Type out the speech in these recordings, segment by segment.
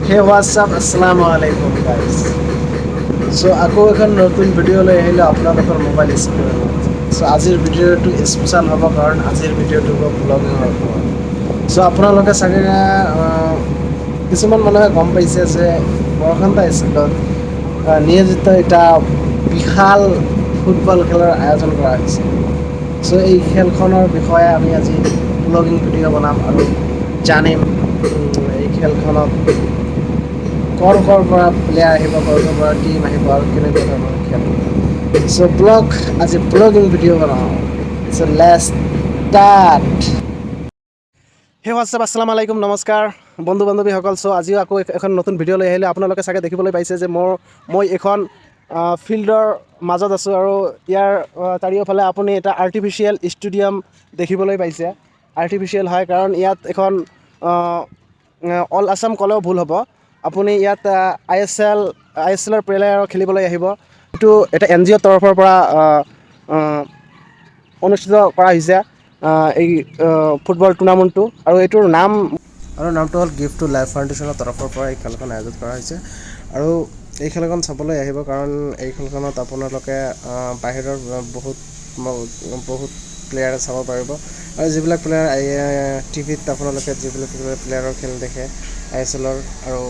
Hey, what's up? Assalamu alaikum, guys. So, আকৌ এখন নতুন ভিডিঅ' লৈ আহিলোঁ আপোনালোকৰ মোবাইল স্ক্ৰীণত। চ' আজিৰ ভিডিঅ'টো স্পেচিয়েল হ'ব কাৰণ আজিৰ ভিডিঅ'টো হ'ব ব্লগিঙৰ ওপৰত। চ' আপোনালোকে চাগে কিছুমান মানুহে গম পাইছে যে বৰষান্তা স্কুলত নিয়োজিত এটা বিশাল ফুটবল খেলৰ আয়োজন কৰা হৈছে। চ' এই খেলখনৰ বিষয়ে আমি আজি ব্লগিং ভিডিঅ' বনাম আৰু জানিম এই খেলখনত কৰ পৰা প্লেয়াৰ আহিব, কৰ পৰা টিম আহিব আৰু কেনেকুৱা ধৰণৰ খেল। চ' আজি ব্লগিং ভিডিঅ' বনাওঁ। চ' লেটছ ষ্টাৰ্ট। হে হোৱাটছআপ, আসসালামু আলাইকুম, নমস্কাৰ বন্ধু বান্ধৱীসকল। চ' আজিও আকৌ এখন নতুন ভিডিঅ' লৈ আহিলোঁ। আপোনালোকে চাগে দেখিবলৈ পাইছে যে মই এখন ফিল্ডৰ মাজত আছোঁ আৰু ইয়াৰ চাৰিওফালে আপুনি এটা আৰ্টিফিচিয়েল ষ্টেডিয়াম দেখিবলৈ পাইছে। আৰ্টিফিচিয়েল হয় কাৰণ ইয়াত এখন অল আছাম ক'লেও ভুল হ'ব। আপুনি ইয়াত আই এছ এলৰ প্লেয়াৰ খেলিবলৈ আহিব। এইটো এটা NGOৰ তৰফৰ পৰা অনুষ্ঠিত কৰা হৈছে এই ফুটবল টুৰ্ণামেণ্টটো, আৰু এইটোৰ নামটো হ'ল গিফ্ট টু লাইফ ফাউণ্ডেশ্যনৰ তৰফৰ পৰা এই খেলখন আয়োজন কৰা হৈছে। আৰু এই খেলখন চাবলৈ আহিব কাৰণ এই খেলখনত আপোনালোকে বাহিৰৰ বহুত প্লেয়াৰ চাব পাৰিব। আৰু যিবিলাক প্লেয়াৰ টিভিত আপোনালোকে যিবিলাক প্লেয়াৰৰ খেল দেখে ISLৰ, আৰু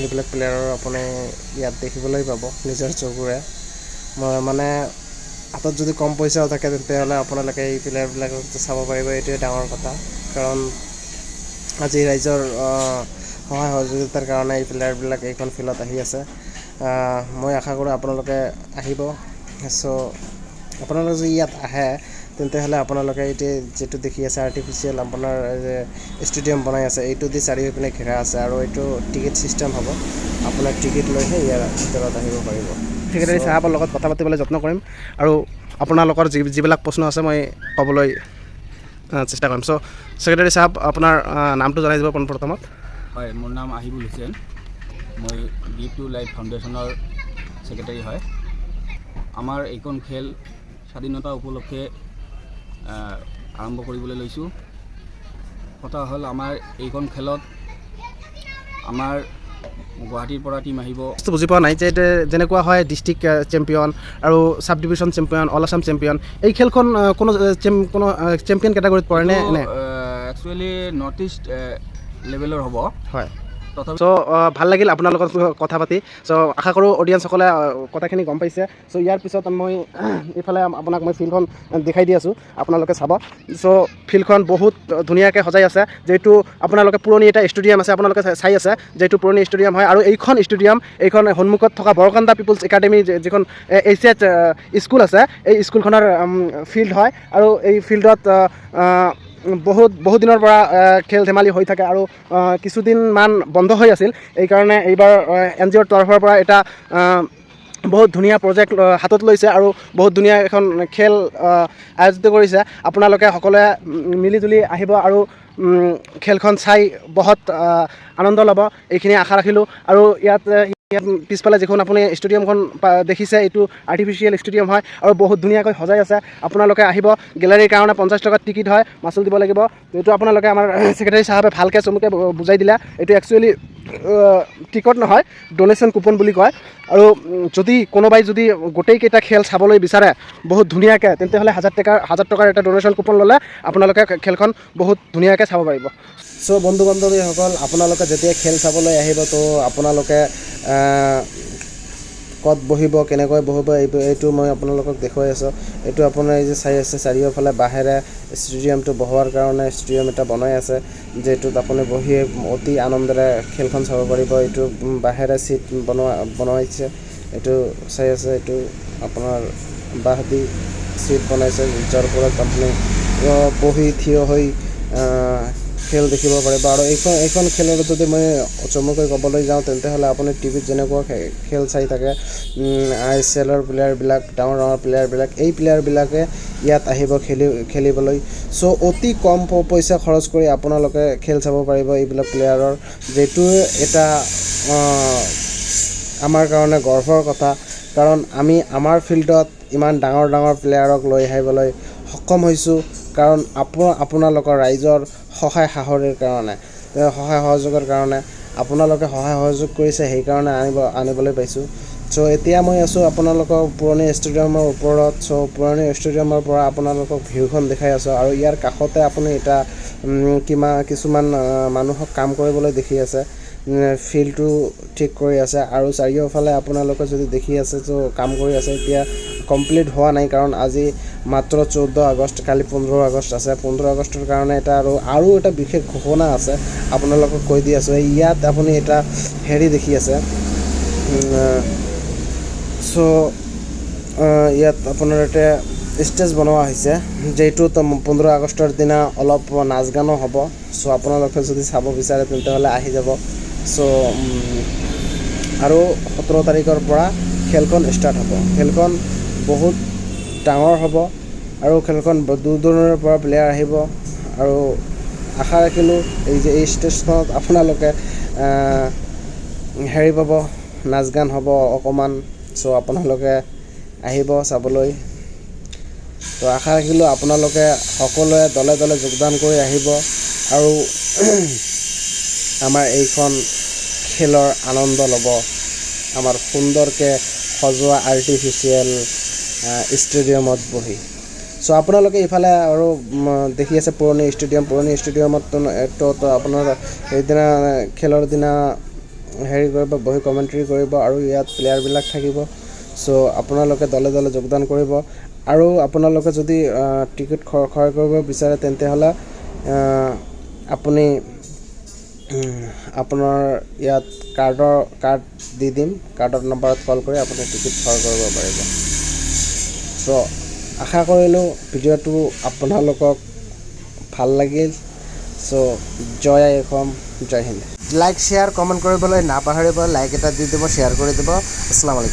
এইবিলাক প্লেয়াৰৰ আপুনি ইয়াত দেখিবলৈ পাব নিজৰ চকুৰে। মানে হাতত যদি কম পইচাও থাকে তেতিয়াহ'লে আপোনালোকে এই প্লেয়াৰবিলাকক চাব পাৰিব। এইটোৱে ডাঙৰ কথা, কাৰণ আজি ৰাইজৰ সহায় সহযোগিতাৰ কাৰণে এই প্লেয়াৰবিলাক এইখন ফিল্ডত আহি আছে। মই আশা কৰোঁ আপোনালোকে আহিব। চ' আপোনালোকে যদি ইয়াত আহে তেন্তে আপোনালোকে এতিয়া যিটো দেখি আছে আৰ্টিফিচিয়েল আপোনাৰ যে ষ্টেডিয়াম বনাই আছে, এইটো দি চাৰিওপিনে ঘেৰা আছে আৰু এইটো টিকেট ছিষ্টেম হ'ব। আপোনাৰ টিকেট লৈহে ইয়াৰ ভিতৰত আহিব পাৰিব। ছেক্ৰেটাৰী চাহাবৰ লগত কথা পাতিবলৈ যত্ন কৰিম আৰু আপোনালোকৰ যিবিলাক প্ৰশ্ন আছে মই ক'বলৈ চেষ্টা কৰিম। চ' ছেক্ৰেটাৰী চাহাব, আপোনাৰ নামটো জনাই দিব পোনপ্ৰথমত। হয়, মোৰ নাম আহিবুল হুছেইন। মই গিফ্ট টু লাইফ ফাউণ্ডেশ্যনৰ ছেক্ৰেটাৰী হয়। আমাৰ এইখন খেল স্বাধীনতা উপলক্ষে আৰম্ভ কৰিবলৈ লৈছোঁ। কথা হ'ল, আমাৰ এইখন খেলত আমাৰ গুৱাহাটীৰ পৰা টিম আহিব। বুজি পোৱা নাই যে যেনেকুৱা হয় ডিষ্ট্ৰিক্ট চেম্পিয়ন আৰু sub division champion, all Assam champion, এই খেলখন কোনো চেম্পিয়ন কেটাগৰীত পৰে নে? একচুৱেলি নৰ্থ ইষ্ট লেভেলৰ হ'ব। হয়। চ' ভাল লাগিল আপোনাৰ লগত কথা পাতি। চ' আশা কৰোঁ অডিয়েঞ্চসকলে কথাখিনি গম পাইছে। চ' ইয়াৰ পিছত মই এইফালে আপোনাক মই ফিল্ডখন দেখাই দি আছোঁ, আপোনালোকে চাব। চ' ফিল্ডখন বহুত ধুনীয়াকৈ সজাই আছে, যিহেতু আপোনালোকে পুৰণি এটা ষ্টেডিয়াম আছে, আপোনালোকে চাই আছে যিহেতু পুৰণি ষ্টেডিয়াম হয়। আৰু এইখন সন্মুখত থকা বৰকান্তা পিপুলছ একাডেমি যিখন HCH স্কুল আছে, এই স্কুলখনৰ ফিল্ড হয়। আৰু এই ফিল্ডত বহুত দিনৰ পৰা খেল ধেমালি হৈ থাকে আৰু কিছুদিনমান বন্ধ হৈ আছিল। এইকাৰণে এইবাৰ NGOৰ তৰফৰ পৰা এটা বহুত ধুনীয়া প্ৰজেক্ট হাতত লৈছে আৰু বহুত ধুনীয়া এখন খেল আয়োজিত কৰিছে। আপোনালোকে সকলোৱে মিলিজুলি আহিব আৰু খেলখন চাই বহুত আনন্দ ল'ব, এইখিনি আশা ৰাখিলোঁ। আৰু ইয়াত পিছফালে যিখন আপুনি ষ্টেডিয়ামখন দেখিছে, এইটো আৰ্টিফিচিয়েল ষ্টেডিয়াম হয় আৰু বহুত ধুনীয়াকৈ সজাই আছে। আপোনালোকে আহিব। গেলাৰীৰ কাৰণে 50 টকা টিকেট হয়, মাচুল দিব লাগিব। এইটো আপোনালোকে আমাৰ ছেক্ৰেটাৰী চাহাবে ভালকৈ চমুকৈ বুজাই দিলে। এইটো একচুৱেলি টিকট নহয়, ডনেশ্যন কুপন বুলি কয়। আৰু যদি কোনোবাই গোটেইকেইটা খেল চাবলৈ বিচাৰে বহুত ধুনীয়াকৈ, তেন্তেহ'লে 1000 টকাৰ এটা ডনেশ্যন কুপন ল'লে আপোনালোকে খেলখন বহুত ধুনীয়াকৈ চাব পাৰিব। চ' বন্ধু বান্ধৱীসকল, আপোনালোকে যেতিয়া খেল চাবলৈ আহিব তো আপোনালোকে ক'ত বহিব, কেনেকৈ বহিব, এইটো মই আপোনালোকক দেখুৱাই আছোঁ। এইটো আপোনাৰ এই যে চাই আছে চাৰিওফালে বাঁহেৰে ষ্টেডিয়ামটো বহোৱাৰ কাৰণে ষ্টেডিয়াম এটা বনাই আছে, যিটোত আপুনি বহি অতি আনন্দেৰে খেলখন চাব পাৰিব। এইটো বাঁহেৰে ছিট বনাইছে, এইটো চাই আছে। এইটো আপোনাৰ বাঁহ দি ছিট বনাইছে, যাৰ ফলত আপুনি বহি থিয় হৈ খেল দেখিব পাৰিব। আৰু এইখন খেলৰ যদি মই চমুকৈ ক'বলৈ যাওঁ তেন্তেহ'লে আপুনি টিভিত যেনেকুৱা খেল চাই থাকে ISLৰ প্লেয়াৰবিলাক, ডাঙৰ প্লেয়াৰবিলাক, এই প্লেয়াৰবিলাকে ইয়াত আহিব খেলিবলৈ। চ' অতি কম পইচা খৰচ কৰি আপোনালোকে খেল চাব পাৰিব এইবিলাক প্লেয়াৰৰ, যিটোৱে এটা আমাৰ কাৰণে গৰ্বৰ কথা। কাৰণ আমি আমাৰ ফিল্ডত ইমান ডাঙৰ প্লেয়াৰক লৈ আহিবলৈ সক্ষম হৈছোঁ, কাৰণ আপোনালোকৰ ৰাইজৰ সহায় সহযোগৰ কাৰণে আপোনালোকে সহায় সহযোগ কৰিছে, সেইকাৰণে আনিবলৈ পাইছোঁ। চ' এতিয়া মই আছোঁ আপোনালোকৰ পুৰণি ষ্টেডিয়ামৰ ওপৰত। চ' পুৰণি ষ্টেডিয়ামৰ পৰা আপোনালোকক ভিউখন দেখাই আছোঁ, আৰু ইয়াৰ কাষতে আপুনি এতিয়া কিছুমান মানুহক কাম কৰিবলৈ দেখি আছে। ফিল্ডটো ঠিক কৰি আছে, আৰু চাৰিওফালে আপোনালোকে যদি দেখি আছে চ' কাম কৰি আছে। এতিয়া কমপ্লিট হোৱা নাই, কাৰণ আজি মাত্ৰ 14 আগষ্ট, কালি 15 আগষ্ট আছে। 15 আগষ্টৰ কাৰণে এটা আৰু এটা বিশেষ ঘোষণা আছে, আপোনালোকক কৈ দি আছোঁ। ইয়াত আপুনি এটা হেৰি দেখি আছে। চ' ইয়াত আপোনাৰ এতিয়া ষ্টেজ বনোৱা হৈছে, যিটোত 15 আগষ্টৰ দিনা অলপ নাচ গানো হ'ব। চ' আপোনালোকে যদি চাব বিচাৰে তেন্তে আহি যাব। চ' আৰু 17 তাৰিখৰ পৰা খেলখন ষ্টাৰ্ট হ'ব। খেলখন বহুত ডাঙৰ হ'ব, আৰু খেলখন দূৰ দূৰৰ পৰা প্লেয়াৰ আহিব। আৰু আশা ৰাখিলোঁ এই ষ্টেজখনত আপোনালোকে হেৰি পাব, নাচ গান হ'ব অকণমান। চ' আপোনালোকে আহিব চাবলৈ। তো আশা ৰাখিলোঁ আপোনালোকে সকলোৱে দলে দলে যোগদান কৰি আহিব, আৰু আমাৰ এইখন খেলৰ আনন্দ ল'ব। আমাৰ সুন্দৰকৈ সজোৱা আৰ্টিফিচিয়েল ষ্টেডিয়ামত বহি। চ' আপোনালোকে ইফালে আৰু দেখি আছে পুৰণি ষ্টেডিয়ামত আপোনাৰ সেইদিনা খেলৰ দিনা হেৰি কৰিব, বহি কমেণ্ট্ৰি কৰিব, আৰু ইয়াত প্লেয়াৰবিলাক থাকিব। চ' আপোনালোকে দলে দলে যোগদান কৰিব, আৰু আপোনালোকে যদি টিকেট ক্ৰয় কৰিব বিচাৰে তেন্তে আপুনি আপোনাৰ ইয়াত কাৰ্ড দি দিম। কাৰ্ডৰ নম্বৰত কল কৰি আপুনি টিকেট ক্ৰয় কৰিব পাৰিব। চ' আশা কৰিলোঁ ভিডিঅ'টো আপোনালোকক ভাল লাগিল। চ' জয় আই অসম, জয় হিন্দ। লাইক শ্বেয়াৰ কমেণ্ট কৰিবলৈ নাপাহৰিব। লাইক এটা দি দিব, শ্বেয়াৰ কৰি দিব। আসসালামু আলাইকুম।